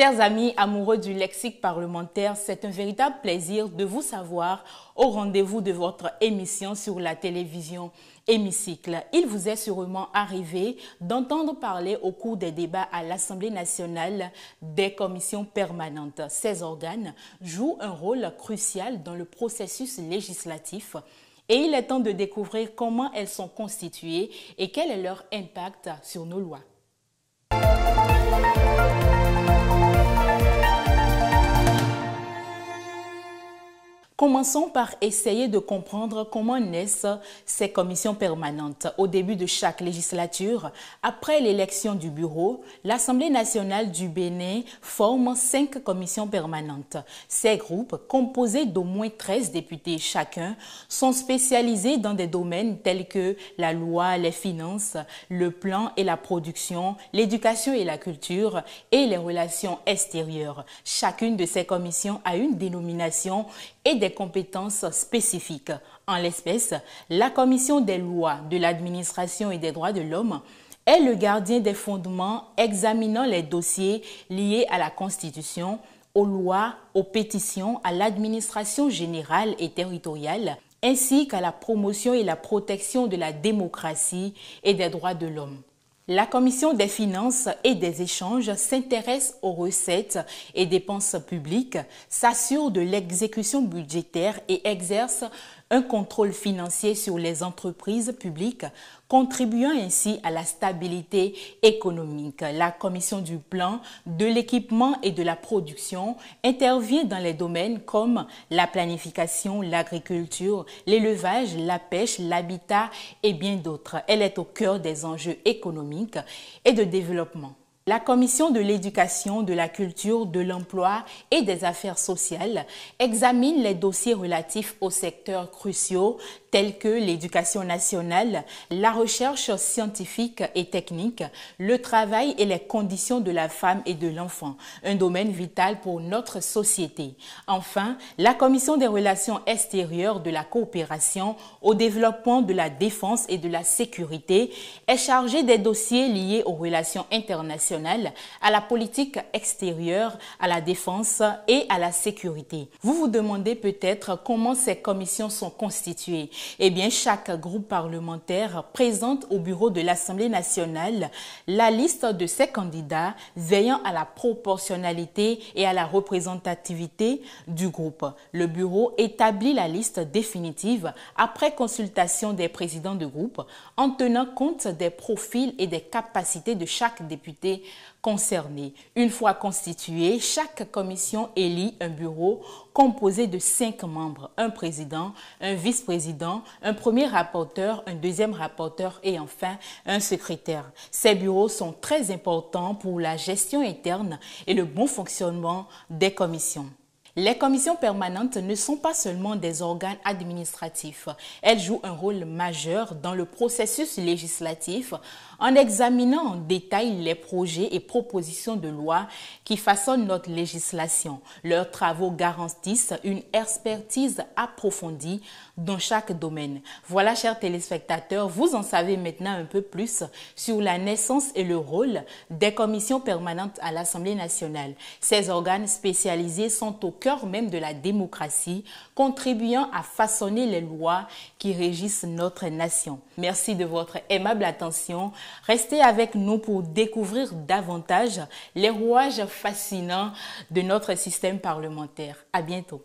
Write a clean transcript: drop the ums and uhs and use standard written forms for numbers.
Chers amis amoureux du lexique parlementaire, c'est un véritable plaisir de vous savoir au rendez-vous de votre émission sur la télévision Hémicycle. Il vous est sûrement arrivé d'entendre parler au cours des débats à l'Assemblée nationale des commissions permanentes. Ces organes jouent un rôle crucial dans le processus législatif et il est temps de découvrir comment elles sont constituées et quel est leur impact sur nos lois. Commençons par essayer de comprendre comment naissent ces commissions permanentes. Au début de chaque législature, après l'élection du bureau, l'Assemblée nationale du Bénin forme 5 commissions permanentes. Ces groupes, composés d'au moins 13 députés chacun, sont spécialisés dans des domaines tels que la loi, les finances, le plan et la production, l'éducation et la culture et les relations extérieures. Chacune de ces commissions a une dénomination et des compétences spécifiques. En l'espèce, la Commission des lois, de l'administration et des droits de l'homme est le gardien des fondements examinant les dossiers liés à la Constitution, aux lois, aux pétitions, à l'administration générale et territoriale, ainsi qu'à la promotion et la protection de la démocratie et des droits de l'homme. La Commission des finances et des échanges s'intéresse aux recettes et dépenses publiques, s'assure de l'exécution budgétaire et exerce un contrôle financier sur les entreprises publiques, contribuant ainsi à la stabilité économique. La Commission du plan, de l'équipement et de la production intervient dans les domaines comme la planification, l'agriculture, l'élevage, la pêche, l'habitat et bien d'autres. Elle est au cœur des enjeux économiques et de développement. La Commission de l'éducation, de la culture, de l'emploi et des affaires sociales examine les dossiers relatifs aux secteurs cruciaux tels que l'éducation nationale, la recherche scientifique et technique, le travail et les conditions de la femme et de l'enfant, un domaine vital pour notre société. Enfin, la Commission des relations extérieures, de la coopération, au développement, de la défense et de la sécurité est chargée des dossiers liés aux relations internationales, à la politique extérieure, à la défense et à la sécurité. Vous vous demandez peut-être comment ces commissions sont constituées. Eh bien, chaque groupe parlementaire présente au bureau de l'Assemblée nationale la liste de ses candidats veillant à la proportionnalité et à la représentativité du groupe. Le bureau établit la liste définitive après consultation des présidents de groupe en tenant compte des profils et des capacités de chaque député concerné. Une fois constituée, chaque commission élit un bureau composé de 5 membres, un président, un vice-président, un premier rapporteur, un deuxième rapporteur et enfin un secrétaire. Ces bureaux sont très importants pour la gestion interne et le bon fonctionnement des commissions. Les commissions permanentes ne sont pas seulement des organes administratifs. Elles jouent un rôle majeur dans le processus législatif en examinant en détail les projets et propositions de loi qui façonnent notre législation. Leurs travaux garantissent une expertise approfondie dans chaque domaine. Voilà, chers téléspectateurs, vous en savez maintenant un peu plus sur la naissance et le rôle des commissions permanentes à l'Assemblée nationale. Ces organes spécialisés sont au cœur même de la démocratie, contribuant à façonner les lois qui régissent notre nation. Merci de votre aimable attention. Restez avec nous pour découvrir davantage les rouages fascinants de notre système parlementaire. À bientôt.